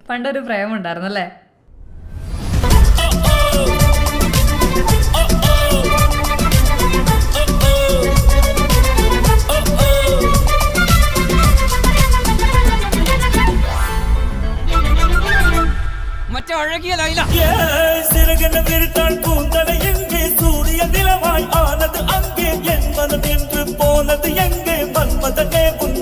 പണ്ടൊരു പ്രേമുണ്ടായിരുന്നു അല്ലേ? മറ്റേ അഴകിയ ലൈല சிறகன விரித்தாள் கூந்தலை எங்கே சூரிய நிலவாய் ஆனது அங்கே என் மனம் என்று போனது எங்கே மன்மதனே உன்